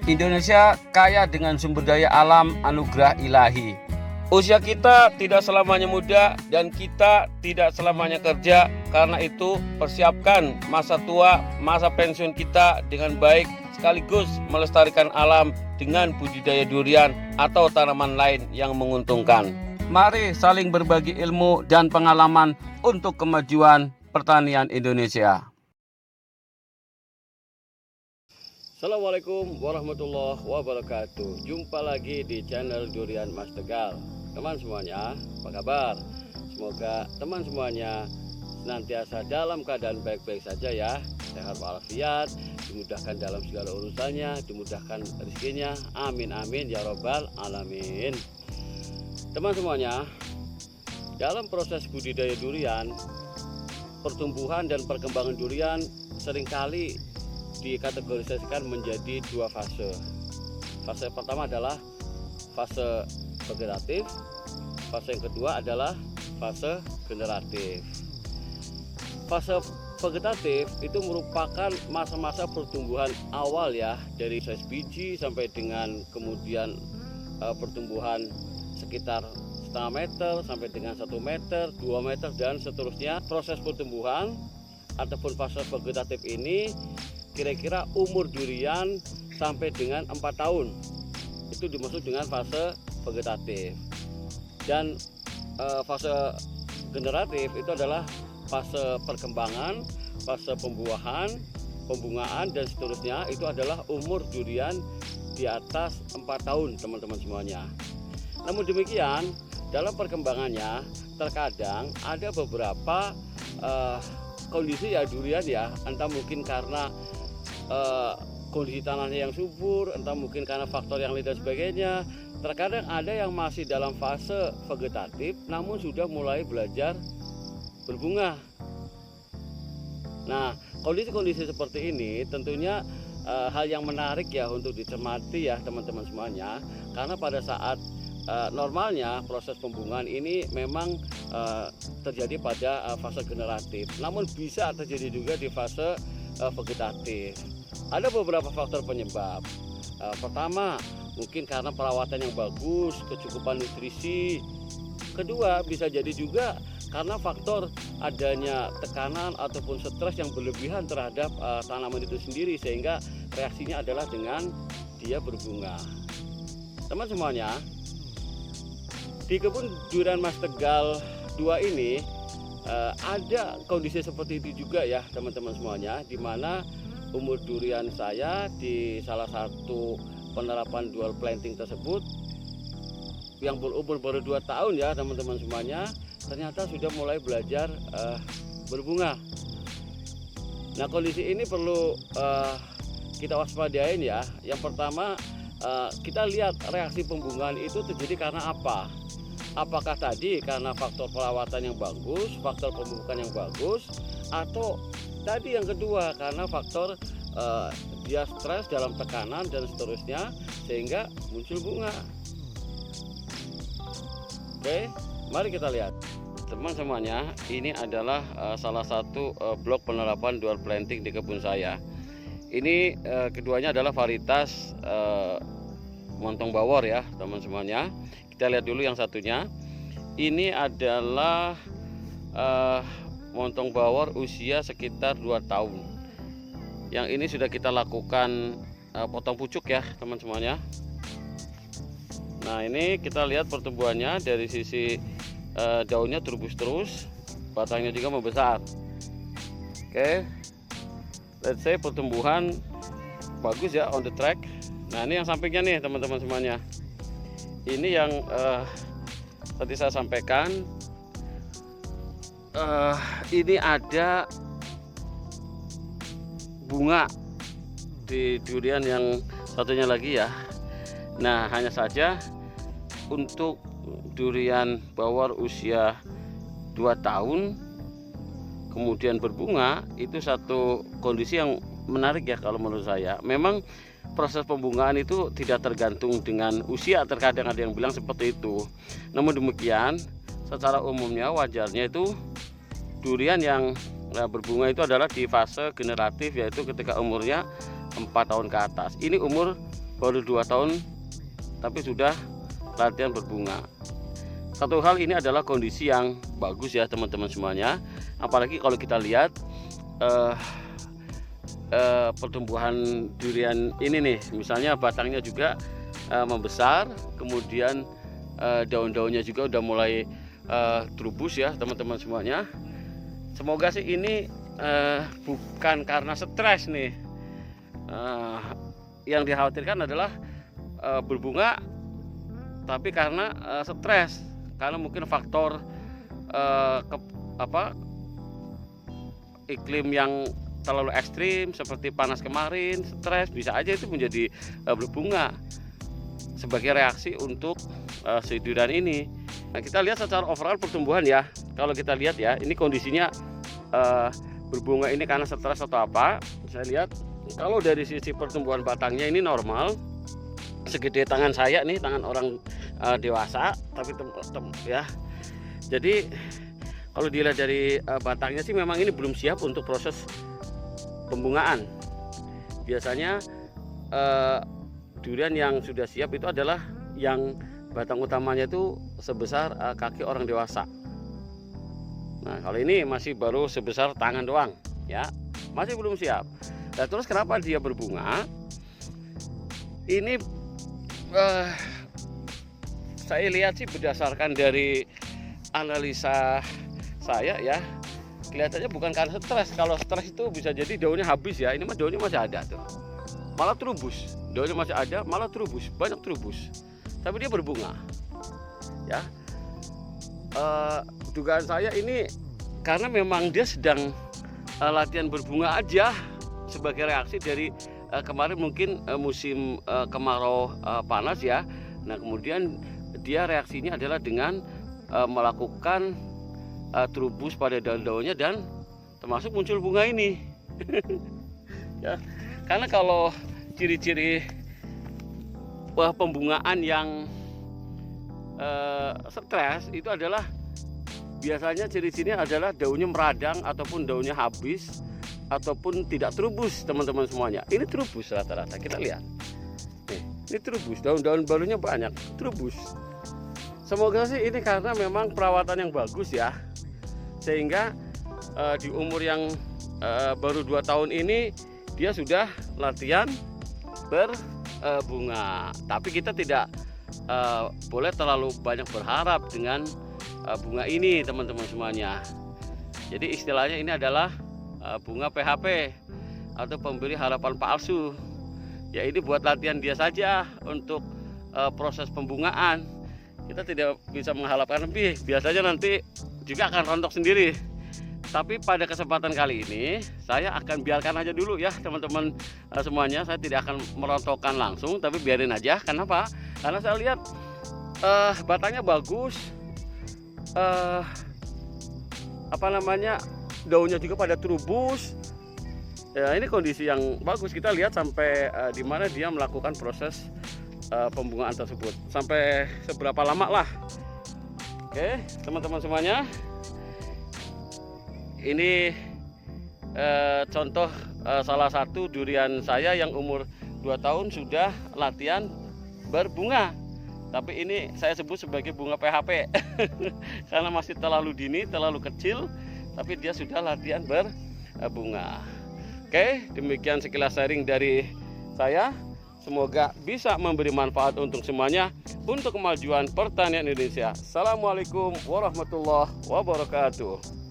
Indonesia kaya dengan sumber daya alam anugerah ilahi. Usia kita tidak selamanya muda dan kita tidak selamanya kerja. Karena itu persiapkan masa tua, masa pensiun kita dengan baik, sekaligus melestarikan alam dengan budidaya durian atau tanaman lain yang menguntungkan. Mari saling berbagi ilmu dan pengalaman untuk kemajuan pertanian Indonesia. Assalamualaikum warahmatullahi wabarakatuh. Jumpa lagi di channel Durian Mas Tegal. Teman semuanya, apa kabar? Semoga teman semuanya senantiasa dalam keadaan baik-baik saja ya. Sehat walafiat, dimudahkan dalam segala urusannya, dimudahkan rezekinya. Amin amin ya robbal alamin. Teman semuanya, dalam proses budidaya durian, pertumbuhan dan perkembangan durian seringkali dikategorisasikan menjadi dua fase. Fase pertama adalah fase vegetatif, fase yang kedua adalah fase generatif. Fase vegetatif itu merupakan masa-masa pertumbuhan awal ya, dari size biji sampai dengan kemudian pertumbuhan sekitar setengah meter sampai dengan 1 meter, 2 meter dan seterusnya. Proses pertumbuhan ataupun fase vegetatif ini kira-kira umur durian sampai dengan 4 tahun. Itu dimaksud dengan fase vegetatif. Dan fase generatif itu adalah fase perkembangan, fase pembuahan, pembungaan dan seterusnya. Itu adalah umur durian di atas 4 tahun, teman-teman semuanya. Namun demikian, dalam perkembangannya terkadang ada beberapa kondisi ya durian ya, entah mungkin karena kondisi tanahnya yang subur, entah mungkin karena faktor yang lain dan sebagainya. Terkadang ada yang masih dalam fase vegetatif namun sudah mulai belajar berbunga. Nah, kondisi-kondisi seperti ini tentunya hal yang menarik ya untuk dicermati ya teman-teman semuanya, karena pada saat normalnya proses pembungaan ini memang terjadi pada fase generatif, namun bisa terjadi juga di fase vegetatif. Ada beberapa faktor penyebab. Pertama, mungkin karena perawatan yang bagus, kecukupan nutrisi. Kedua, bisa jadi juga karena faktor adanya tekanan ataupun stres yang berlebihan terhadap tanaman itu sendiri, sehingga reaksinya adalah dengan dia berbunga. Teman semuanya, di kebun durian Mas Tegal 2 ini ada kondisi seperti itu juga ya teman-teman semuanya, di mana umur durian saya di salah satu penerapan dual planting tersebut yang berumur baru 2 tahun ya teman-teman semuanya, ternyata sudah mulai belajar berbunga. Nah, kondisi ini perlu kita waspadain ya. Yang pertama, kita lihat reaksi pembungaan itu terjadi karena apa? Apakah tadi karena faktor perawatan yang bagus, faktor pemupukan yang bagus, atau tadi yang kedua karena faktor dia stres dalam tekanan dan seterusnya sehingga muncul bunga. Oke, mari kita lihat. Teman semuanya, ini adalah salah satu blok penerapan dual planting di kebun saya. Ini keduanya adalah varietas montong bawor ya teman semuanya. Kita lihat dulu yang satunya. Ini adalah montong bawor usia sekitar 2 tahun. Yang ini sudah kita lakukan potong pucuk ya teman semuanya. Nah, ini kita lihat pertumbuhannya dari sisi daunnya terus, batangnya juga membesar. Oke, let's say pertumbuhan bagus ya, on the track. Nah, ini yang sampingnya nih teman-teman semuanya. Ini yang tadi saya sampaikan, ini ada bunga di durian yang satunya lagi ya. Nah, hanya saja untuk durian bawor usia 2 tahun kemudian berbunga, itu satu kondisi yang menarik ya kalau menurut saya. Memang proses pembungaan itu tidak tergantung dengan usia, terkadang ada yang bilang seperti itu. Namun demikian, secara umumnya wajarnya itu durian yang berbunga itu adalah di fase generatif, yaitu ketika umurnya 4 tahun ke atas. Ini umur baru 2 tahun tapi sudah latihan berbunga. Satu hal, ini adalah kondisi yang bagus ya teman-teman semuanya. Apalagi kalau kita lihat pertumbuhan durian ini nih, misalnya batangnya juga membesar, kemudian daun-daunnya juga udah mulai terubus ya teman-teman semuanya. Semoga sih ini bukan karena stres nih. Yang dikhawatirkan adalah berbunga tapi karena stres, karena mungkin faktor iklim yang terlalu ekstrim seperti panas kemarin, stres, bisa aja itu menjadi berbunga sebagai reaksi untuk si durian ini. Nah, kita lihat secara overall pertumbuhan ya. Kalau kita lihat ya, ini kondisinya berbunga ini karena stres atau apa. Saya lihat kalau dari sisi pertumbuhan batangnya ini normal, segede tangan saya nih, tangan orang dewasa, tapi ya. Jadi kalau dilihat dari batangnya sih memang ini belum siap untuk proses pembungaan. Biasanya durian yang sudah siap itu adalah yang batang utamanya itu sebesar kaki orang dewasa. Nah, kalau ini masih baru sebesar tangan doang ya, masih belum siap. Nah, terus kenapa dia berbunga? Ini saya lihat sih berdasarkan dari analisa saya ya, kelihatannya bukan karena stres. Kalau stres itu bisa jadi daunnya habis ya. Ini mah daunnya masih ada tuh, malah terubus. Daunnya masih ada, malah terubus, banyak terubus. Tapi dia berbunga ya. Dugaan saya ini karena memang dia sedang latihan berbunga aja sebagai reaksi dari kemarin mungkin musim kemarau panas ya. Nah, kemudian dia reaksinya adalah dengan melakukan terubus pada daun-daunnya dan termasuk muncul bunga ini. Ya, karena kalau ciri-ciri pembungaan yang stres itu adalah biasanya ciri-cirinya adalah daunnya meradang ataupun daunnya habis ataupun tidak terubus teman-teman semuanya. Ini terubus rata-rata, kita lihat nih, ini terubus, daun-daun barunya banyak terubus. Semoga sih ini karena memang perawatan yang bagus ya, sehingga di umur yang baru 2 tahun ini dia sudah latihan berbunga. Tapi kita tidak boleh terlalu banyak berharap dengan bunga ini teman-teman semuanya. Jadi istilahnya ini adalah bunga PHP atau pemberi harapan palsu. Ya, ini buat latihan dia saja untuk proses pembungaan. Kita tidak bisa mengharapkan lebih, biasanya nanti juga akan rontok sendiri. Tapi pada kesempatan kali ini saya akan biarkan aja dulu ya teman-teman semuanya. Saya tidak akan merontokkan langsung, tapi biarin aja. Kenapa? Karena saya lihat batangnya bagus, daunnya juga pada terubus. Ya, ini kondisi yang bagus. Kita lihat sampai di mana dia melakukan proses pembungaan tersebut, sampai seberapa lama lah. Oke teman-teman semuanya, ini contoh salah satu durian saya yang umur 2 tahun sudah latihan berbunga. Tapi ini saya sebut sebagai bunga PHP karena masih terlalu dini, terlalu kecil, tapi dia sudah latihan berbunga. Oke, demikian sekilas sharing dari saya. Semoga bisa memberi manfaat untuk semuanya untuk kemajuan pertanian Indonesia. Assalamualaikum warahmatullahi wabarakatuh.